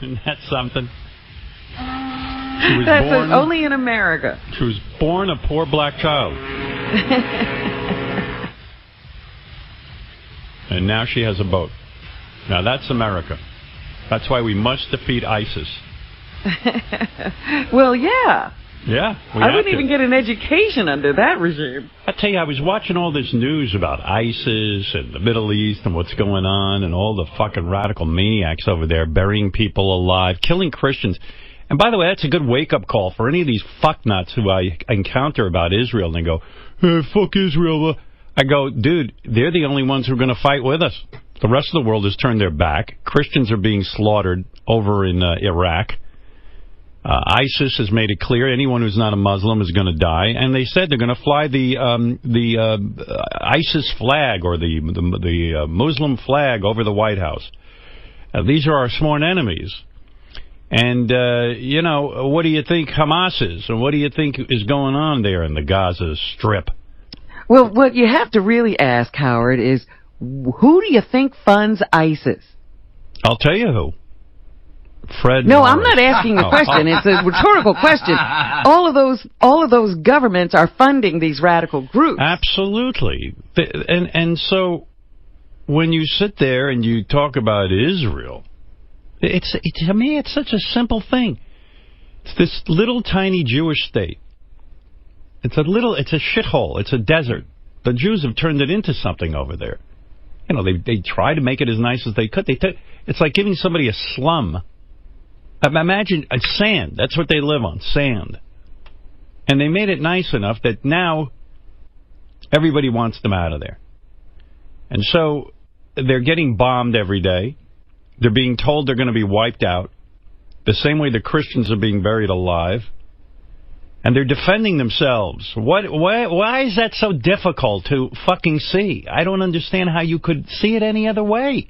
Isn't that something? That's only in America. She was born a poor black child. And now she has a boat. Now that's America. That's why we must defeat ISIS. Well, yeah. Yeah. I wouldn't even get an education under that regime. I tell you, I was watching all this news about ISIS and the Middle East and what's going on and all the fucking radical maniacs over there burying people alive, killing Christians. And by the way, that's a good wake-up call for any of these fucknuts who I encounter about Israel. And they go, hey, fuck Israel. I go, dude, they're the only ones who are going to fight with us. The rest of the world has turned their back. Christians are being slaughtered over in Iraq. ISIS has made it clear anyone who's not a Muslim is going to die. And they said they're going to fly the ISIS flag or the Muslim flag over the White House. These are our sworn enemies. And, you know, what do you think Hamas is? And what do you think is going on there in the Gaza Strip? Well, what you have to really ask, Howard, is who do you think funds ISIS? I'll tell you who. Fred No, Norris. I'm not asking a question. It's a rhetorical question. All of those governments are funding these radical groups. Absolutely. And so when you sit there and you talk about Israel, to me, it's such a simple thing. It's this little tiny Jewish state. It's a shithole. It's a desert. The Jews have turned it into something over there. You know, they try to make it as nice as they could. It's like giving somebody a slum. Imagine sand. That's what they live on, sand. And they made it nice enough that now everybody wants them out of there. And so they're getting bombed every day. They're being told they're going to be wiped out, the same way the Christians are being buried alive. And they're defending themselves. Why is that so difficult to fucking see? I don't understand how you could see it any other way.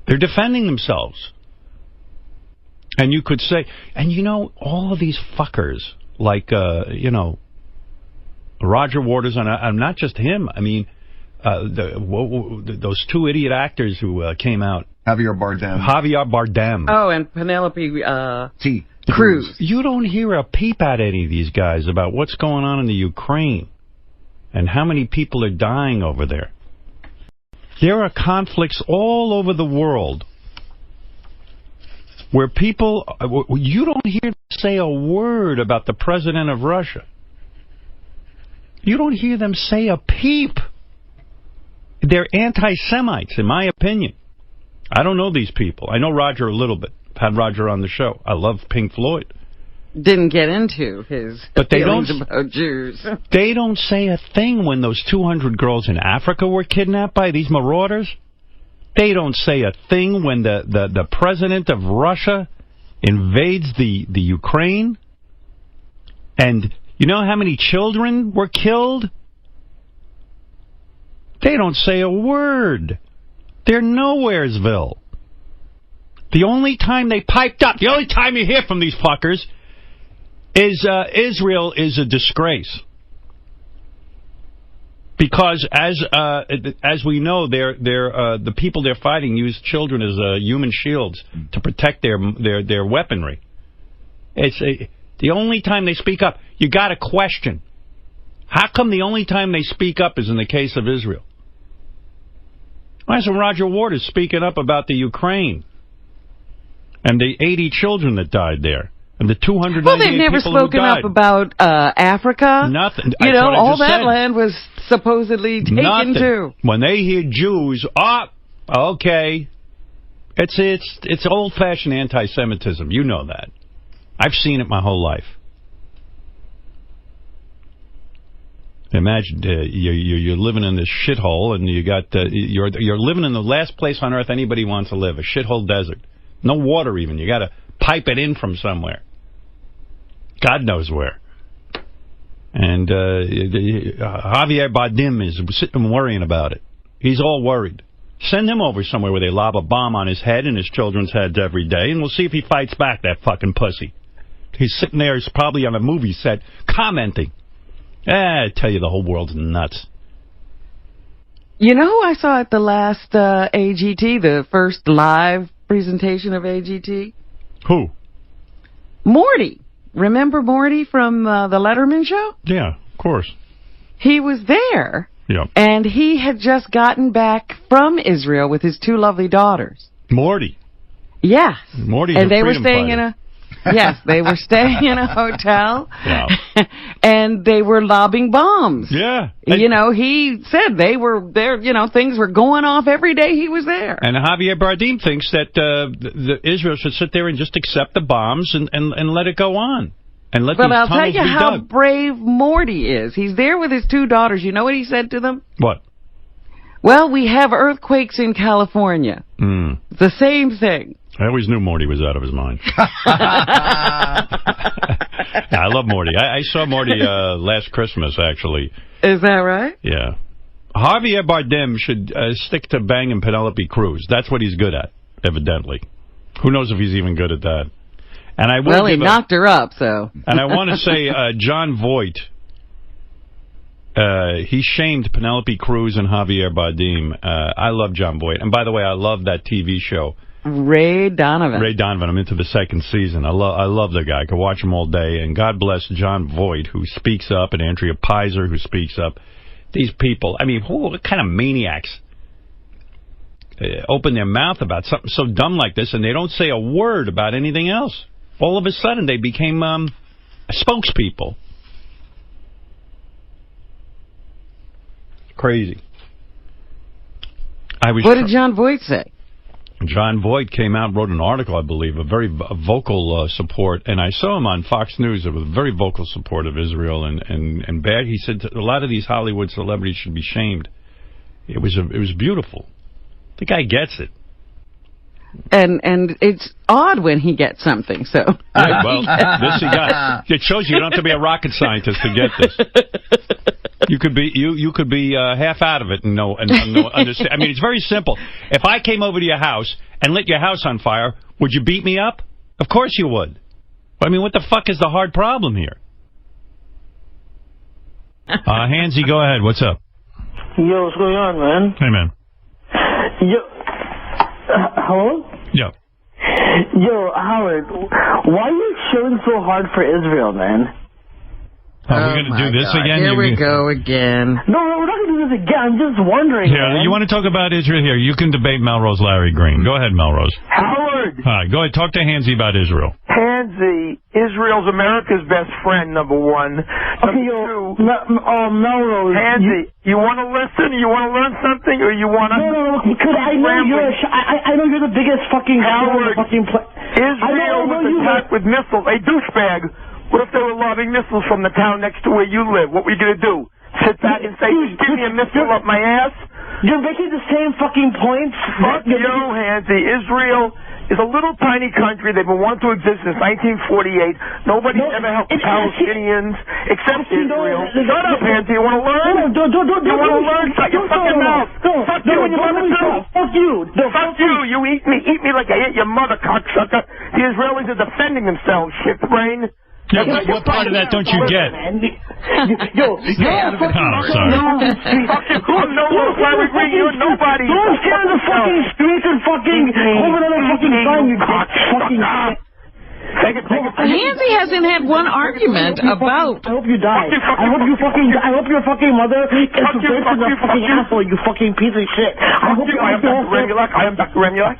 They're defending themselves. And you could say, and you know, all of these fuckers, like, you know, Roger Waters, and not just him, I mean, those two idiot actors who came out. Javier Bardem. Oh, and Penelope Cruz. You don't hear a peep at any of these guys about what's going on in the Ukraine and how many people are dying over there. There are conflicts all over the world where people, you don't hear them say a word about the president of Russia. You don't hear them say a peep. They're anti-Semites, in my opinion. I don't know these people. I know Roger a little bit. Had Roger on the show. I love Pink Floyd. Didn't get into his feelings about Jews. They don't say a thing when those 200 girls in Africa were kidnapped by these marauders. They don't say a thing when the president of Russia invades the Ukraine. And you know how many children were killed? They don't say a word. They're nowheresville. The only time they piped up, the only time you hear from these fuckers is Israel is a disgrace. Because as we know, the people they're fighting use children as human shields to protect their weaponry. The only time they speak up, you got to question. How come the only time they speak up is in the case of Israel? Why isn't Roger Waters speaking up about the Ukraine and the 80 children that died there and the 298 people who died? Well, they've never spoken up about Africa. Nothing. You know, all that land was supposedly taken too. When they hear Jews, okay. It's old-fashioned anti-Semitism. You know that. I've seen it my whole life. Imagine you're living in this shithole, and you're living in the last place on earth anybody wants to live, a shithole desert. No water even. You got to pipe it in from somewhere. God knows where. And Javier Bardem is sitting worrying about it. He's all worried. Send him over somewhere where they lob a bomb on his head and his children's heads every day, and we'll see if he fights back, that fucking pussy. He's sitting there, he's probably on a movie set, commenting. I tell you, the whole world's nuts. You know who I saw at the last AGT, the first live presentation of AGT? Who? Morty. Remember Morty from the Letterman show? Yeah, of course. He was there. Yeah. And he had just gotten back from Israel with his 2 lovely daughters. Morty. Yes. Morty's and a they were freedom staying fighter. Yes, they were staying in a hotel. Yeah. And they were lobbing bombs. Yeah. You know, he said they were there, you know, things were going off every day he was there. And Javier Bardem thinks that Israel should sit there and just accept the bombs and let it go on. And let But I'll tell tunnels you be how dug. brave Morty is. He's there with his 2 daughters. You know what he said to them? What? Well, we have earthquakes in California. It's the same thing. I always knew Morty was out of his mind. Yeah, I love Morty. I saw Morty last Christmas, actually. Is that right? Yeah. Javier Bardem should stick to banging Penelope Cruz. That's what he's good at, evidently. Who knows if he's even good at that. And I will he knocked her up, so. And I want to say John Voight, he shamed Penelope Cruz and Javier Bardem. I love John Voight. And by the way, I love that TV show. Ray Donovan. Ray Donovan. I'm into the 2nd season. I love the guy. I could watch him all day. And God bless John Voight, who speaks up, and Andrea Pizer, who speaks up. These people, I mean, what kind of maniacs open their mouth about something so dumb like this, and they don't say a word about anything else. All of a sudden, they became spokespeople. Crazy. What did John Voight say? John Voight came out and wrote an article, I believe, a very vocal support, and I saw him on Fox News with very vocal support of Israel and bad. He said a lot of these Hollywood celebrities should be shamed. It was beautiful. The guy gets it. And it's odd when he gets something, so. Yeah, well, this he got. It shows you don't have to be a rocket scientist to get this. You could be half out of it and understand. I mean, it's very simple. If I came over to your house and lit your house on fire, would you beat me up? Of course you would. I mean, what the fuck is the hard problem here? Hansy, go ahead. What's up? Yo, what's going on, man? Hey, man. Yo, hello? Yeah. Yo, Howard, why are you showing so hard for Israel, man? We're going to do this again? Here we go again. No, we're not going to do this again. I'm just wondering, Here, you want to talk about Israel? Here, you can debate Melrose Larry Green. Go ahead, Melrose. Howard! Hi, go ahead. Talk to Hansy about Israel. Hansy, Israel's America's best friend, number one. Okay, yo, Melrose. Hansy, you want to listen? You want to learn something? Or you want to... No, because I know you're the biggest fucking... Howard, Israel was attacked with missiles. A douchebag. What if they were lobbing missiles from the town next to where you live? What were you going to do? Sit back and say, give me a missile up my ass? You're making the same fucking points. Fuck you, Hansy. Israel is a little tiny country. They've been wanting to exist since 1948. Nobody's ever helped the Palestinians except Israel. Shut up, Hansy. You want to learn? Don't you want to learn? Shut your fucking mouth. Fuck you. Fuck you. Fuck you. You eat me like I ate your mother, cocksucker. The Israelis are defending themselves, shit brain. Yeah, what part of that don't you get? Yo, sorry. Fuck you. I'm no Larry Green. You're nobody. Don't stand in the fucking streets and fucking hold another fucking sign, you fucking... Hansy hasn't had one argument about... I hope you die. I hope your fucking mother gets raped in the fucking asshole, you fucking piece of shit. I am Dr. Remulak.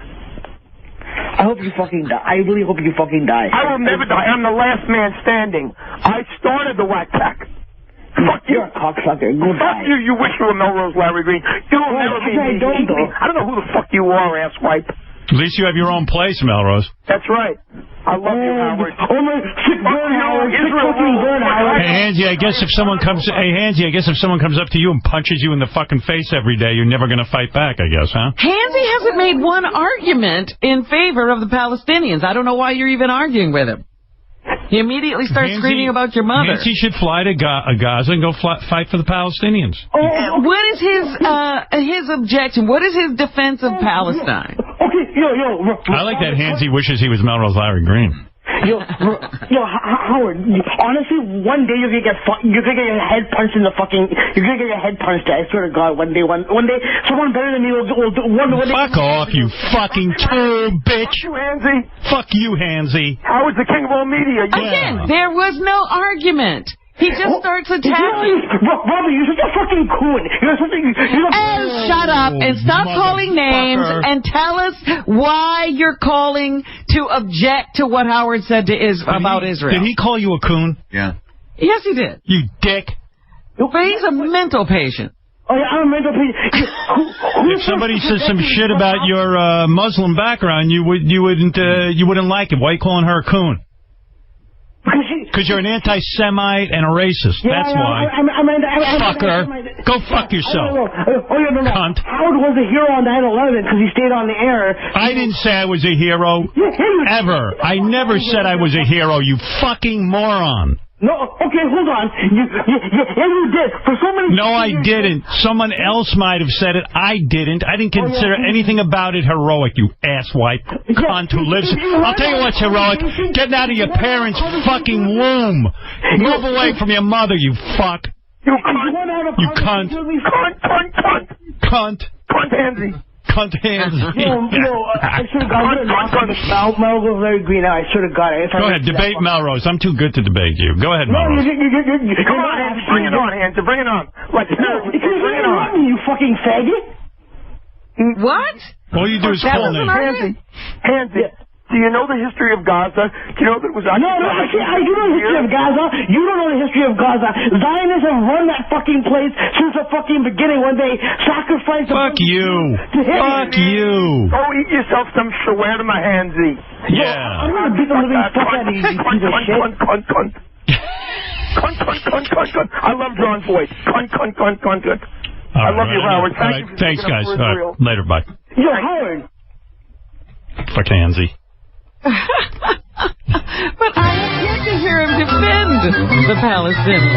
I hope you fucking die. I really hope you fucking die. I will never die. I'm the last man standing. I started the whack pack. Fuck you. You're a cocksucker. Fuck you. You wish you were Melrose Larry Green. You'll never be me. I don't know who the fuck you are, asswipe. At least you have your own place, Melrose. That's right. I love you, Howard. Oh my, sick burn, Howard. Hey, Hansy, I guess if someone comes up to you and punches you in the fucking face every day, you're never going to fight back, I guess, huh? Hansy hasn't made one argument in favor of the Palestinians. I don't know why you're even arguing with him. He immediately starts screaming about your mother. Hansy should fly to Gaza and go fight for the Palestinians. What is his objection? What is his defense of Palestine? Okay, yo. I like that Hansy wishes he was Melrose Larry Green. Howard, honestly, one day you're gonna get your head punched in the fucking. You're gonna get your head punched. I swear to God, one day, someone better than me will do one. Fuck off, you fucking tube, bitch. Fuck you, Hansy. Fuck you, Hansy. Howard's the king of all media. Again, there was no argument. He just starts attacking. Brother, you're such a fucking coon. Shut up and stop calling names and tell us why you're calling to object to what Howard said to about Israel. Did he call you a coon? Yeah. Yes, he did. You dick. But he's a mental patient. Oh, yeah, I'm a mental patient. If somebody says some shit about your Muslim background, you wouldn't like it. Why are you calling her a coon? Because you're an anti-Semite and a racist. Yeah, That's why. Fucker. Go fuck yourself. No. Cunt. Howard was a hero on 9/11 because he stayed on the air. I didn't say I was a hero. Ever. I never said I was a hero, you fucking moron. No, okay, hold on. You did. For so many No, I didn't. Someone else might have said it. I didn't. I didn't consider anything about it heroic, you asswipe cunt who lives... I'll tell you what's heroic. Getting out of your parents' fucking womb. Move away from your mother, you fuck. You cunt. You cunt. Cunt. Cunt, Hansy. Cunt hands. I should have got it. Melrose very green. I should have got it. Go ahead, debate Melrose. I'm too good to debate you. Go ahead, Melrose. Come on, Hansy. Bring it on, Hansy. Bring it on. Bring it on. You fucking faggot. What? All you do is call names. Hansy. Do you know the history of Gaza? Do you know that it was... No, I do know the history of Gaza. You don't know the history of Gaza. Zionists have run that fucking place since the fucking beginning when they sacrificed... Fuck you. Fuck you. Go eat yourself some shawarma, Hansy. Yeah. I'm going to beat the living fuck out of you, piece of shit. Cunt. I love John's voice. Cunt. I love you, Howard. Thanks, guys. All right. Later, bye. Yo, Howard. Fuck Hansy. But I have yet to hear him defend the Palestinians.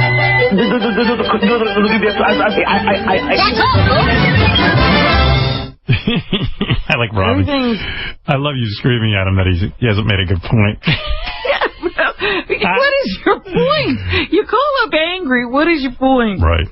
I like Robbie. I love you screaming at him that he hasn't made a good point. What is your point? You call up angry. What is your point? Right.